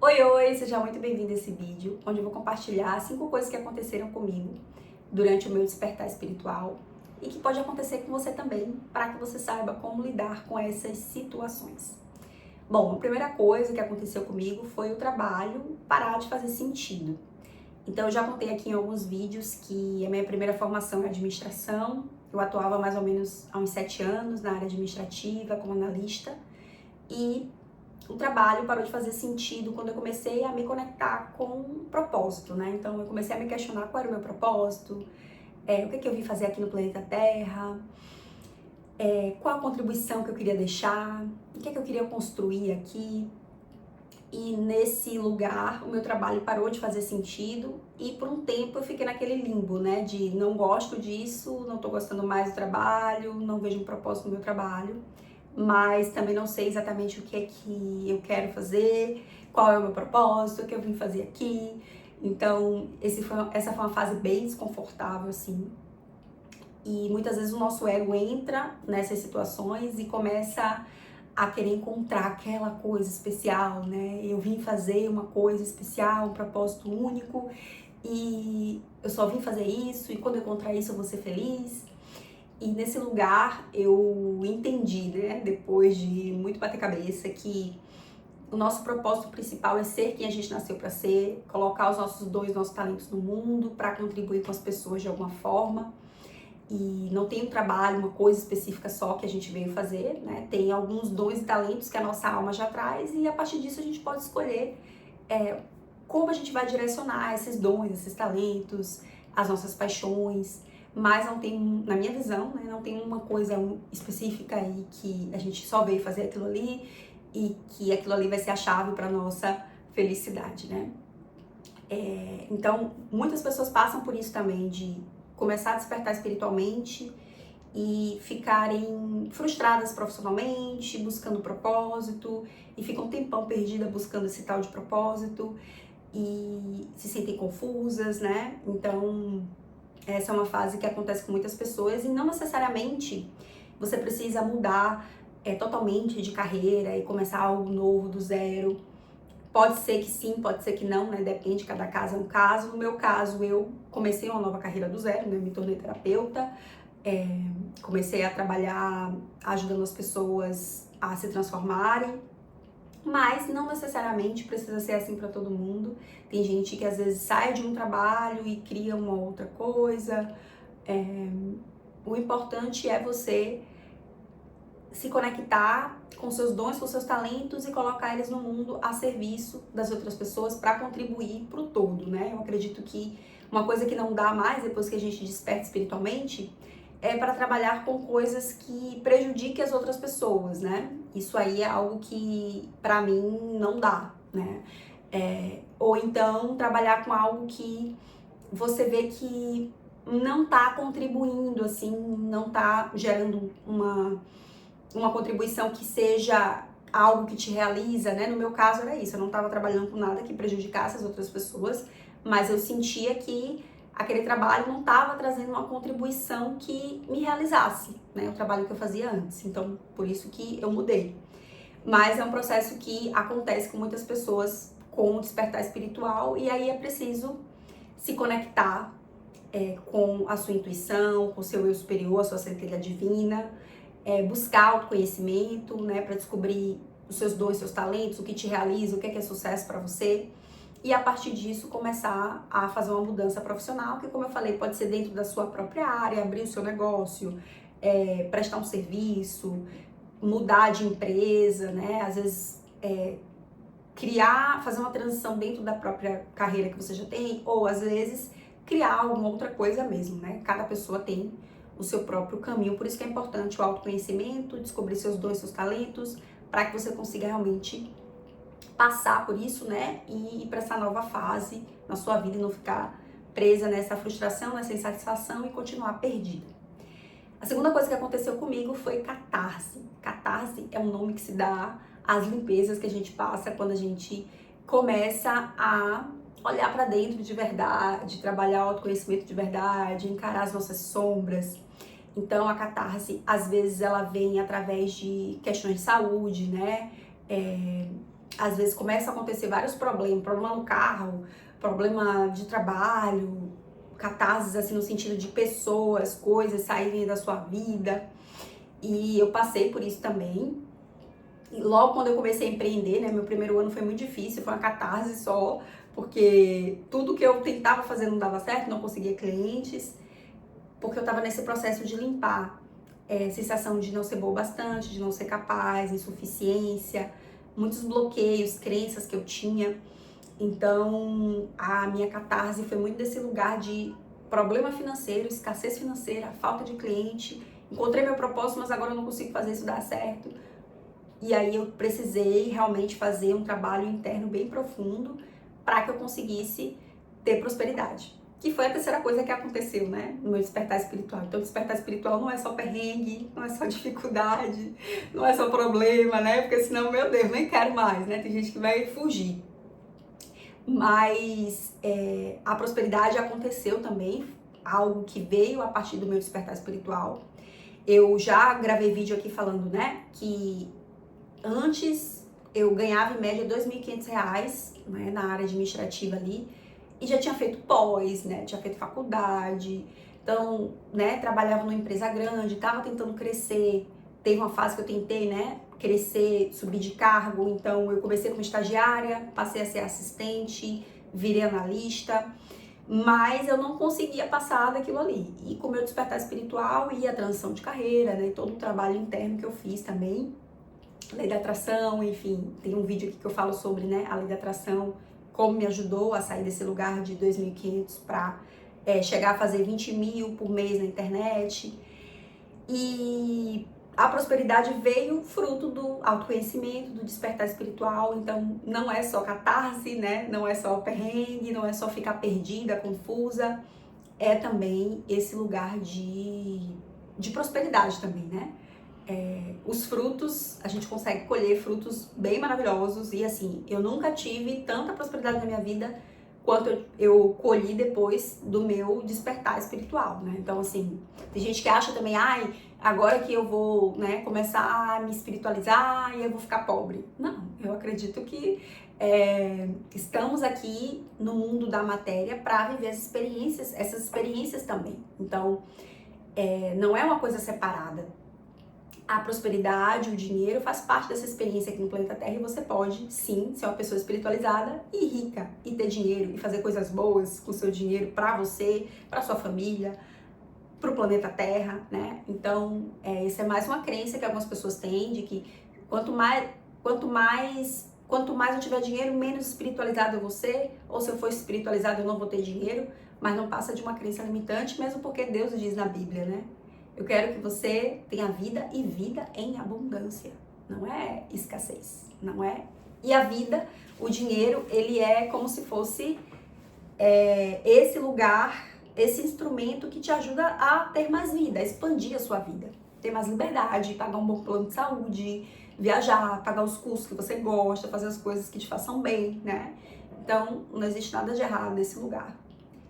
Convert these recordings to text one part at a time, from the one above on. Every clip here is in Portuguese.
Oi, oi! Seja muito bem-vindo a esse vídeo, onde eu vou compartilhar 5 coisas que aconteceram comigo durante o meu despertar espiritual e que pode acontecer com você também, para que você saiba como lidar com essas situações. Bom, a primeira coisa que aconteceu comigo foi o trabalho parar de fazer sentido. Então, eu já contei aqui em alguns vídeos que a minha primeira formação é administração. Eu atuava mais ou menos há uns 7 anos na área administrativa como analista e o trabalho parou de fazer sentido quando eu comecei a me conectar com um propósito, né? Então eu comecei a me questionar qual era o meu propósito, o que eu vim fazer aqui no planeta Terra, qual a contribuição que eu queria deixar, o que eu queria construir aqui. E nesse lugar o meu trabalho parou de fazer sentido e por um tempo eu fiquei naquele limbo, né? De não gosto disso, não tô gostando mais do trabalho, não vejo um propósito no meu trabalho, mas também não sei exatamente o que é que eu quero fazer, qual é o meu propósito, o que eu vim fazer aqui. Então, essa foi uma fase bem desconfortável, assim. E muitas vezes o nosso ego entra nessas situações e começa a querer encontrar aquela coisa especial, né? Eu vim fazer uma coisa especial, um propósito único, e eu só vim fazer isso, e quando eu encontrar isso eu vou ser feliz. E nesse lugar eu entendi, né, depois de muito bater cabeça, que o nosso propósito principal é ser quem a gente nasceu para ser, colocar os nossos dons, nossos talentos no mundo para contribuir com as pessoas de alguma forma. E não tem um trabalho, uma coisa específica só que a gente veio fazer, né? Tem alguns dons e talentos que a nossa alma já traz e a partir disso a gente pode escolher como a gente vai direcionar esses dons, esses talentos, as nossas paixões. Mas não tem, na minha visão, né, não tem uma coisa específica aí que a gente só veio fazer aquilo ali e que aquilo ali vai ser a chave para nossa felicidade, né? Então, muitas pessoas passam por isso também, de começar a despertar espiritualmente e ficarem frustradas profissionalmente, buscando propósito, e ficam um tempão perdida buscando esse tal de propósito e se sentem confusas, né? Então, essa é uma fase que acontece com muitas pessoas e não necessariamente você precisa mudar totalmente de carreira e começar algo novo do zero. Pode ser que sim, pode ser que não, né? Depende, cada caso é um caso. No meu caso, eu comecei uma nova carreira do zero, né? Me tornei terapeuta, comecei a trabalhar ajudando as pessoas a se transformarem, mas não necessariamente precisa ser assim para todo mundo. Tem gente que às vezes sai de um trabalho e cria uma outra coisa. O importante é você se conectar com seus dons, com seus talentos e colocar eles no mundo a serviço das outras pessoas para contribuir para o todo, né? Eu acredito que uma coisa que não dá mais depois que a gente desperta espiritualmente é para trabalhar com coisas que prejudiquem as outras pessoas, né? Isso aí é algo que para mim não dá, né? Ou então trabalhar com algo que você vê que não tá contribuindo, assim, não tá gerando uma contribuição que seja algo que te realiza, né? No meu caso era isso, eu não estava trabalhando com nada que prejudicasse as outras pessoas, mas eu sentia que aquele trabalho não estava trazendo uma contribuição que me realizasse, né? O trabalho que eu fazia antes. Então, por isso que eu mudei. Mas é um processo que acontece com muitas pessoas com o despertar espiritual e aí é preciso se conectar com a sua intuição, com o seu eu superior, a sua centelha divina, buscar autoconhecimento, né, para descobrir os seus dons, seus talentos, o que te realiza, o que é sucesso para você. E a partir disso começar a fazer uma mudança profissional, que como eu falei, pode ser dentro da sua própria área, abrir o seu negócio, prestar um serviço, mudar de empresa, né? Às vezes fazer uma transição dentro da própria carreira que você já tem, ou às vezes criar alguma outra coisa mesmo, né? Cada pessoa tem o seu próprio caminho, por isso que é importante o autoconhecimento, descobrir seus dons, seus talentos, para que você consiga realmente passar por isso, né? E ir para essa nova fase na sua vida e não ficar presa nessa frustração, nessa insatisfação e continuar perdida. A segunda coisa que aconteceu comigo foi catarse. Catarse é um nome que se dá às limpezas que a gente passa quando a gente começa a olhar para dentro de verdade, trabalhar o autoconhecimento de verdade, encarar as nossas sombras. Então a catarse, às vezes, ela vem através de questões de saúde, né? às vezes começa a acontecer vários problemas, problema no carro, problema de trabalho, catarses assim no sentido de pessoas, coisas saírem da sua vida. E eu passei por isso também. E logo quando eu comecei a empreender, né, meu primeiro ano foi muito difícil, foi uma catarse só, porque tudo que eu tentava fazer não dava certo, não conseguia clientes, porque eu tava nesse processo de limpar, sensação de não ser boa bastante, de não ser capaz, insuficiência, muitos bloqueios, crenças que eu tinha. Então, a minha catarse foi muito desse lugar de problema financeiro, escassez financeira, falta de cliente. Encontrei meu propósito, mas agora eu não consigo fazer isso dar certo. E aí eu precisei realmente fazer um trabalho interno bem profundo para que eu conseguisse ter prosperidade. Que foi a terceira coisa que aconteceu, né, no meu despertar espiritual. Então, despertar espiritual não é só perrengue, não é só dificuldade, não é só problema, né, porque senão, meu Deus, nem quero mais, né, tem gente que vai fugir. Mas a prosperidade aconteceu também, algo que veio a partir do meu despertar espiritual. Eu já gravei vídeo aqui falando, né, que antes eu ganhava em média R$2.500, né, na área administrativa ali, e já tinha feito pós, né, tinha feito faculdade, então, né, trabalhava numa empresa grande, estava tentando crescer. Teve uma fase que eu tentei, né, crescer, subir de cargo, então eu comecei como estagiária, passei a ser assistente, virei analista, mas eu não conseguia passar daquilo ali. E com o meu despertar espiritual e a transição de carreira, né, e todo o trabalho interno que eu fiz também, lei da atração, enfim, tem um vídeo aqui que eu falo sobre, né, a lei da atração, como me ajudou a sair desse lugar de 2.500 para chegar a fazer 20 mil por mês na internet. E a prosperidade veio fruto do autoconhecimento, do despertar espiritual. Então não é só catarse, né, não é só perrengue, não é só ficar perdida, confusa, é também esse lugar de prosperidade também, né? Os frutos, a gente consegue colher frutos bem maravilhosos e assim, eu nunca tive tanta prosperidade na minha vida quanto eu colhi depois do meu despertar espiritual, né? Então assim, tem gente que acha também, ai, agora que eu vou, né, começar a me espiritualizar e eu vou ficar pobre. Não, eu acredito que estamos aqui no mundo da matéria para viver essas experiências também. Então, não é uma coisa separada. A prosperidade, o dinheiro faz parte dessa experiência aqui no planeta Terra e você pode, sim, ser uma pessoa espiritualizada e rica e ter dinheiro e fazer coisas boas com o seu dinheiro para você, para sua família, para o planeta Terra, né? Então, isso é mais uma crença que algumas pessoas têm de que quanto mais eu tiver dinheiro, menos espiritualizado eu vou ser, ou se eu for espiritualizado eu não vou ter dinheiro, mas não passa de uma crença limitante, mesmo porque Deus diz na Bíblia, né? Eu quero que você tenha vida e vida em abundância. Não é escassez, não é? E a vida, o dinheiro, ele é como se fosse esse lugar, esse instrumento que te ajuda a ter mais vida, a expandir a sua vida. Ter mais liberdade, pagar um bom plano de saúde, viajar, pagar os cursos que você gosta, fazer as coisas que te façam bem, né? Então, não existe nada de errado nesse lugar.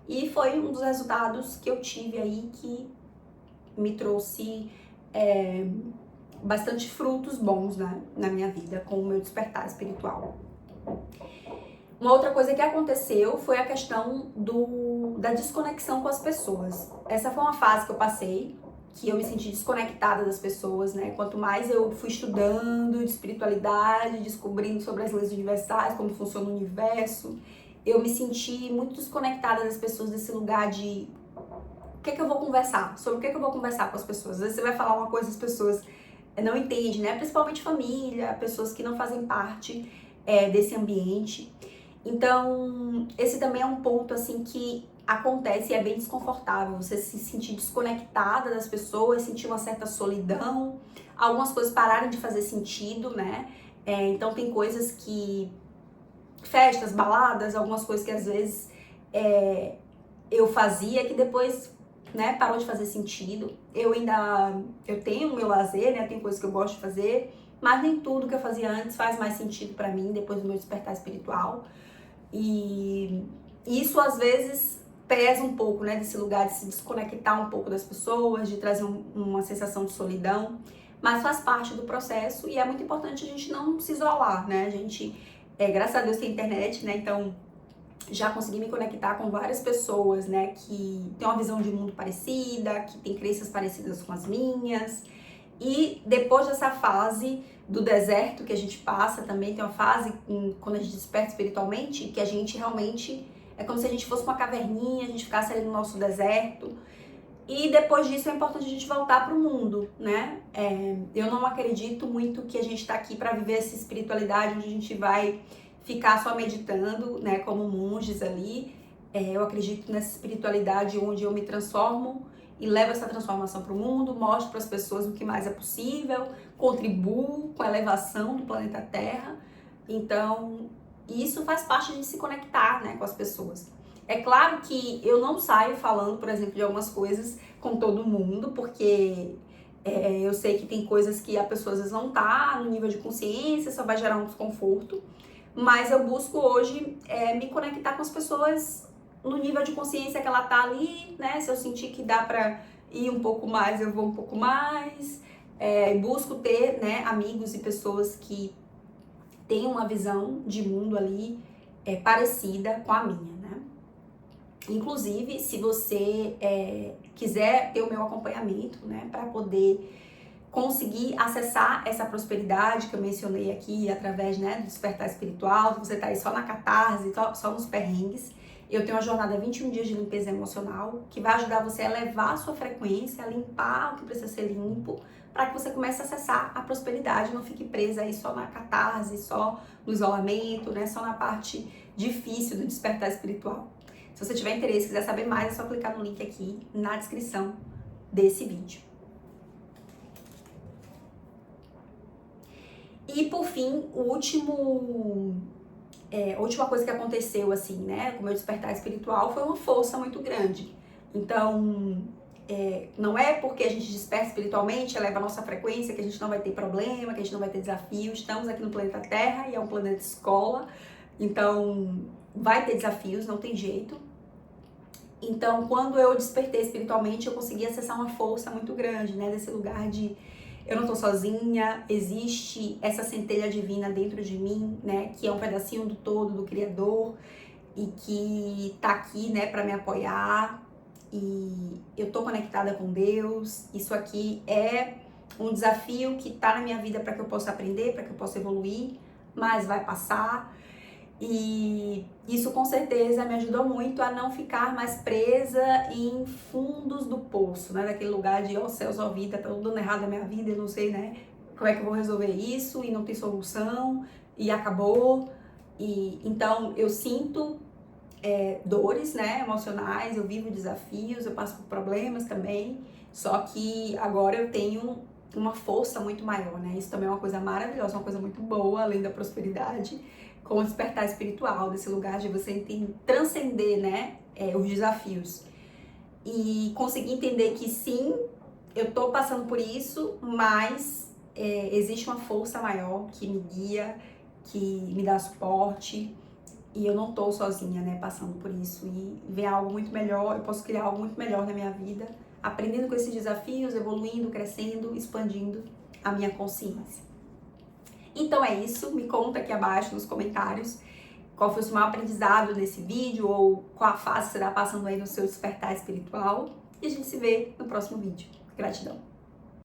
E foi um dos resultados que eu tive aí que me trouxe bastante frutos bons, né, na minha vida com o meu despertar espiritual. Uma outra coisa que aconteceu foi a questão da desconexão com as pessoas. Essa foi uma fase que eu passei, que eu me senti desconectada das pessoas, né? Quanto mais eu fui estudando de espiritualidade, descobrindo sobre as leis universais, como funciona o universo, eu me senti muito desconectada das pessoas, desse lugar de o que eu vou conversar? Sobre o que eu vou conversar com as pessoas? Às vezes você vai falar uma coisa e as pessoas não entendem, né? Principalmente família, pessoas que não fazem parte desse ambiente. Então, esse também é um ponto, assim, que acontece e é bem desconfortável. Você se sentir desconectada das pessoas, sentir uma certa solidão, algumas coisas pararem de fazer sentido, né? Então, tem coisas que... festas, baladas, algumas coisas que às vezes eu fazia que depois, né, parou de fazer sentido. Eu tenho o meu lazer, né, tem coisas que eu gosto de fazer, mas nem tudo que eu fazia antes faz mais sentido pra mim depois do meu despertar espiritual. E isso às vezes pesa um pouco, né, desse lugar de se desconectar um pouco das pessoas, de trazer uma sensação de solidão, mas faz parte do processo e é muito importante a gente não se isolar, né, a gente Graças a Deus tem internet, né? Então já consegui me conectar com várias pessoas, né, que têm uma visão de mundo parecida, que têm crenças parecidas com as minhas. E depois dessa fase do deserto que a gente passa, também tem uma fase quando a gente desperta espiritualmente, que a gente realmente é como se a gente fosse uma caverninha, a gente ficasse ali no nosso deserto. E depois disso é importante a gente voltar para o mundo, né? Eu não acredito muito que a gente está aqui para viver essa espiritualidade onde a gente vai ficar só meditando, né? Como monges ali. Eu acredito nessa espiritualidade onde eu me transformo e levo essa transformação para o mundo, mostro para as pessoas o que mais é possível, contribuo com a elevação do planeta Terra. Então, isso faz parte de se conectar, né, com as pessoas. É claro que eu não saio falando, por exemplo, de algumas coisas com todo mundo, porque eu sei que tem coisas que a pessoa às vezes não tá no nível de consciência, só vai gerar um desconforto, mas eu busco hoje me conectar com as pessoas no nível de consciência que ela tá ali, né? Se eu sentir que dá pra ir um pouco mais, eu vou um pouco mais. Busco ter, né, amigos e pessoas que têm uma visão de mundo ali parecida com a minha, né? Inclusive, se você quiser ter o meu acompanhamento, né, para poder conseguir acessar essa prosperidade que eu mencionei aqui através, né, do despertar espiritual, você tá aí só na catarse, só nos perrengues, eu tenho uma jornada 21 dias de limpeza emocional que vai ajudar você a elevar a sua frequência, a limpar o que precisa ser limpo, para que você comece a acessar a prosperidade, não fique presa aí só na catarse, só no isolamento, né, só na parte difícil do despertar espiritual. Se você tiver interesse, quiser saber mais, é só clicar no link aqui na descrição desse vídeo. E por fim, a última coisa que aconteceu, assim, né, com o meu despertar espiritual foi uma força muito grande. Então, não é porque a gente desperta espiritualmente, eleva a nossa frequência, que a gente não vai ter problema, que a gente não vai ter desafio. Estamos aqui no planeta Terra e é um planeta escola, então vai ter desafios, não tem jeito. Então, quando eu despertei espiritualmente, eu consegui acessar uma força muito grande, né, desse lugar de eu não tô sozinha, existe essa centelha divina dentro de mim, né, que é um pedacinho do todo, do Criador, e que tá aqui, né, para me apoiar, e eu tô conectada com Deus. Isso aqui é um desafio que tá na minha vida para que eu possa aprender, para que eu possa evoluir, mas vai passar. E isso com certeza me ajudou muito a não ficar mais presa em fundos do poço, né? Daquele lugar de, ó céus, ó vida, tá tudo dando errado na minha vida, eu não sei, né? Como é que eu vou resolver isso e não tem solução e acabou. E então eu sinto dores, né, emocionais, eu vivo desafios, eu passo por problemas também, só que agora eu tenho uma força muito maior, né? Isso também é uma coisa maravilhosa, uma coisa muito boa, além da prosperidade, com o despertar espiritual, desse lugar de você transcender, né, os desafios. E conseguir entender que sim, eu tô passando por isso, mas existe uma força maior que me guia, que me dá suporte, e eu não tô sozinha, né, passando por isso. E vem algo muito melhor, eu posso criar algo muito melhor na minha vida, aprendendo com esses desafios, evoluindo, crescendo, expandindo a minha consciência. Então é isso, me conta aqui abaixo nos comentários qual foi o seu maior aprendizado nesse vídeo ou qual a fase que você está passando aí no seu despertar espiritual. E a gente se vê no próximo vídeo. Gratidão!